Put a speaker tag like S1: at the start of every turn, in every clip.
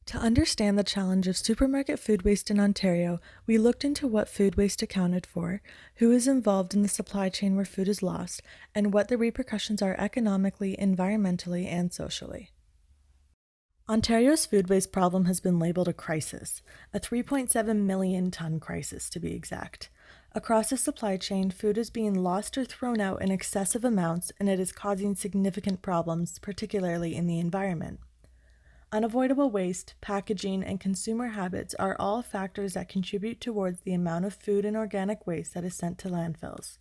S1: To understand the challenge of supermarket food waste in Ontario, we looked into what food waste accounted for, who is involved in the supply chain where food is lost, and what the repercussions are economically, environmentally, and socially. Ontario's food waste problem has been labeled a crisis, a 3.7 million ton crisis to be exact. Across the supply chain, food is being lost or thrown out in excessive amounts, and it is causing significant problems, particularly in the environment. Unavoidable waste, packaging, and consumer habits are all factors that contribute towards the amount of food and organic waste that is sent to landfills.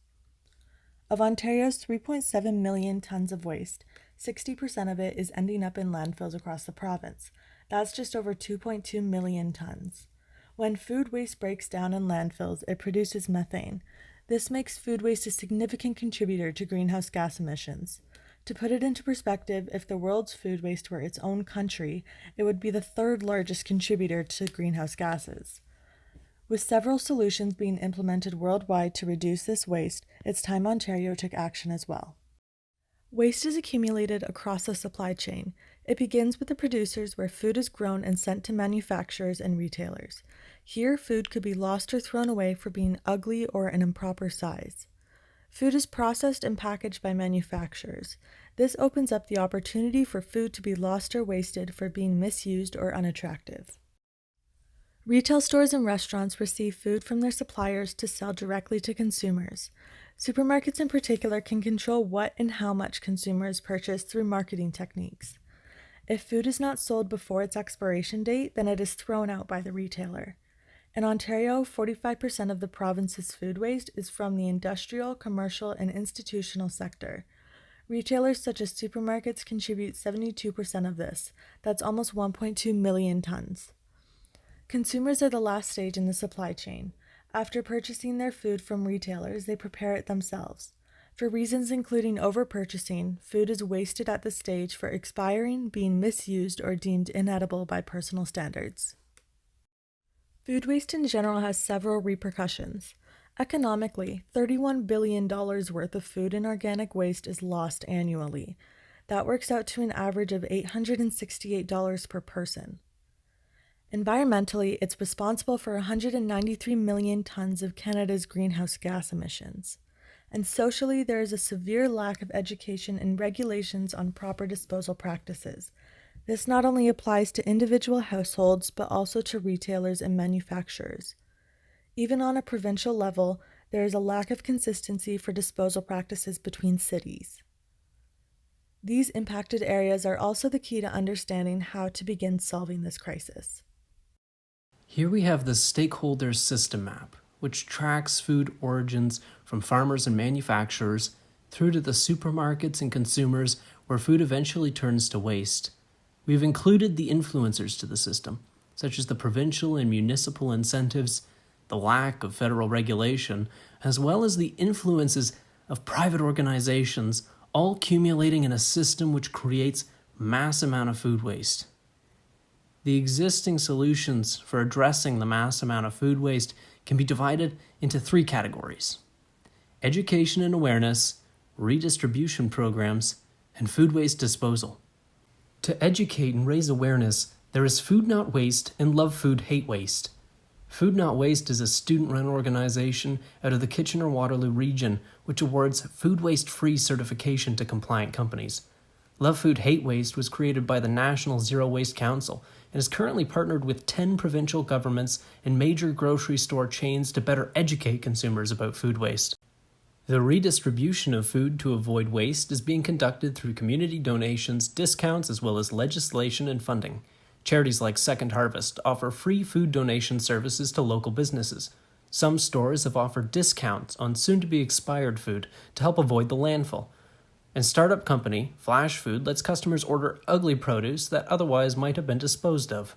S1: Of Ontario's 3.7 million tons of waste, 60% of it is ending up in landfills across the province. That's just over 2.2 million tons. When food waste breaks down in landfills, it produces methane. This makes food waste a significant contributor to greenhouse gas emissions. To put it into perspective, if the world's food waste were its own country, it would be the third largest contributor to greenhouse gases. With several solutions being implemented worldwide to reduce this waste, it's time Ontario took action as well. Waste is accumulated across the supply chain. It begins with the producers where food is grown and sent to manufacturers and retailers. Here, food could be lost or thrown away for being ugly or an improper size. Food is processed and packaged by manufacturers. This opens up the opportunity for food to be lost or wasted for being misused or unattractive. Retail stores and restaurants receive food from their suppliers to sell directly to consumers. Supermarkets in particular can control what and how much consumers purchase through marketing techniques. If food is not sold before its expiration date, then it is thrown out by the retailer. In Ontario, 45% of the province's food waste is from the industrial, commercial, and institutional sector. Retailers such as supermarkets contribute 72% of this. That's almost 1.2 million tons. Consumers are the last stage in the supply chain. After purchasing their food from retailers, they prepare it themselves. For reasons including overpurchasing, food is wasted at this stage for expiring, being misused, or deemed inedible by personal standards. Food waste in general has several repercussions. Economically, $31 billion worth of food and organic waste is lost annually. That works out to an average of $868 per person. Environmentally, it's responsible for 193 million tons of Canada's greenhouse gas emissions. And socially, there is a severe lack of education and regulations on proper disposal practices. This not only applies to individual households, but also to retailers and manufacturers. Even on a provincial level, there is a lack of consistency for disposal practices between cities. These impacted areas are also the key to understanding how to begin solving this crisis.
S2: Here we have the stakeholder system map, which tracks food origins from farmers and manufacturers through to the supermarkets and consumers where food eventually turns to waste. We've included the influencers to the system, such as the provincial and municipal incentives, the lack of federal regulation, as well as the influences of private organizations, all accumulating in a system which creates mass amount of food waste. The existing solutions for addressing the mass amount of food waste can be divided into three categories: education and awareness, redistribution programs, and food waste disposal. To educate and raise awareness, there is Food Not Waste and Love Food Hate Waste. Food Not Waste is a student-run organization out of the Kitchener-Waterloo region which awards food waste-free certification to compliant companies. Love Food Hate Waste was created by the National Zero Waste Council and is currently partnered with 10 provincial governments and major grocery store chains to better educate consumers about food waste. The redistribution of food to avoid waste is being conducted through community donations, discounts, as well as legislation and funding. Charities like Second Harvest offer free food donation services to local businesses. Some stores have offered discounts on soon-to-be-expired food to help avoid the landfill. And startup company Flash Food lets customers order ugly produce that otherwise might have been disposed of.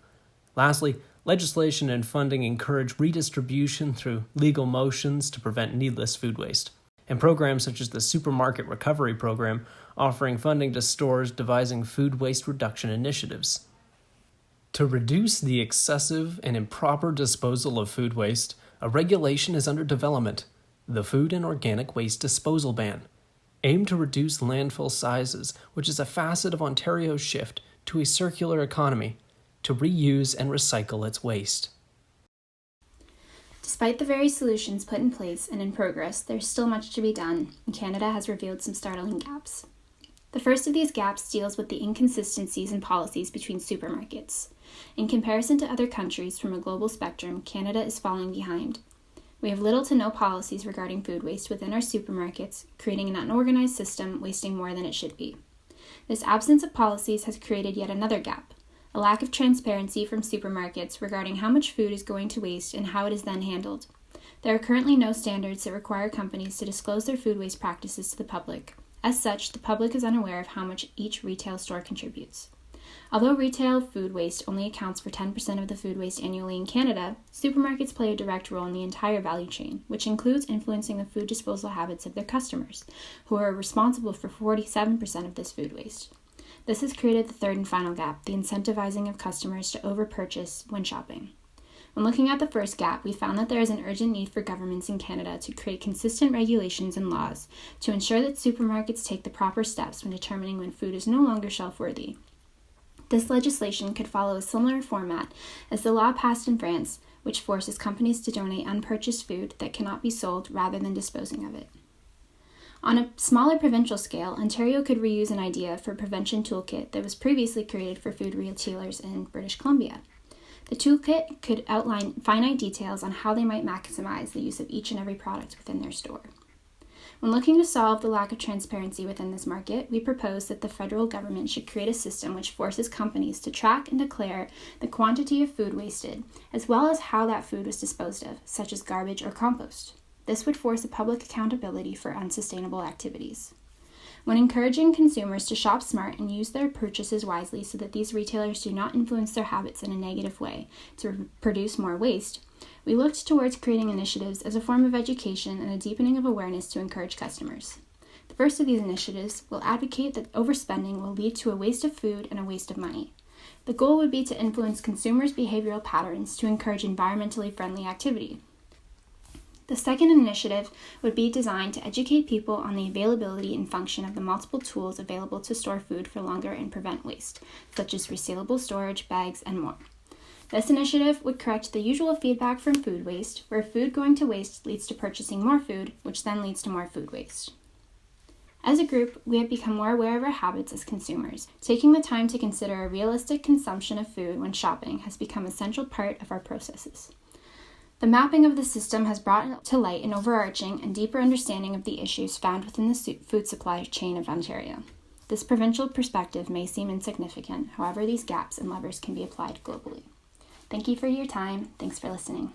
S2: Lastly, legislation and funding encourage redistribution through legal motions to prevent needless food waste. And programs such as the Supermarket Recovery Program offering funding to stores devising food waste reduction initiatives. To reduce the excessive and improper disposal of food waste, a regulation is under development, the Food and Organic Waste Disposal Ban, aimed to reduce landfill sizes, which is a facet of Ontario's shift to a circular economy. to reuse and recycle its waste.
S3: Despite the various solutions put in place and in progress, there's still much to be done, and Canada has revealed some startling gaps. The first of these gaps deals with the inconsistencies in policies between supermarkets. In comparison to other countries from a global spectrum, Canada is falling behind. We have little to no policies regarding food waste within our supermarkets, creating an unorganized system wasting more than it should be. This absence of policies has created yet another gap, a lack of transparency from supermarkets regarding how much food is going to waste and how it is then handled. There are currently no standards that require companies to disclose their food waste practices to the public. As such, the public is unaware of how much each retail store contributes. Although retail food waste only accounts for 10% of the food waste annually in Canada, supermarkets play a direct role in the entire value chain, which includes influencing the food disposal habits of their customers, who are responsible for 47% of this food waste. This has created the third and final gap, the incentivizing of customers to over-purchase when shopping. When looking at the first gap, we found that there is an urgent need for governments in Canada to create consistent regulations and laws to ensure that supermarkets take the proper steps when determining when food is no longer shelf-worthy. This legislation could follow a similar format as the law passed in France, which forces companies to donate unpurchased food that cannot be sold rather than disposing of it. On a smaller provincial scale, Ontario could reuse an idea for a prevention toolkit that was previously created for food retailers in British Columbia. The toolkit could outline finite details on how they might maximize the use of each and every product within their store. When looking to solve the lack of transparency within this market, we propose that the federal government should create a system which forces companies to track and declare the quantity of food wasted, as well as how that food was disposed of, such as garbage or compost. This would force a public accountability for unsustainable activities. When encouraging consumers to shop smart and use their purchases wisely so that these retailers do not influence their habits in a negative way to produce more waste, we looked towards creating initiatives as a form of education and a deepening of awareness to encourage customers. The first of these initiatives will advocate that overspending will lead to a waste of food and a waste of money. The goal would be to influence consumers' behavioral patterns to encourage environmentally friendly activity. The second initiative would be designed to educate people on the availability and function of the multiple tools available to store food for longer and prevent waste, such as resealable storage, bags, and more. This initiative would correct the usual feedback from food waste, where food going to waste leads to purchasing more food, which then leads to more food waste. As a group, we have become more aware of our habits as consumers. Taking the time to consider a realistic consumption of food when shopping has become a central part of our processes. The mapping of the system has brought to light an overarching and deeper understanding of the issues found within the food supply chain of Ontario. This provincial perspective may seem insignificant, however, these gaps and levers can be applied globally. Thank you for your time. Thanks for listening.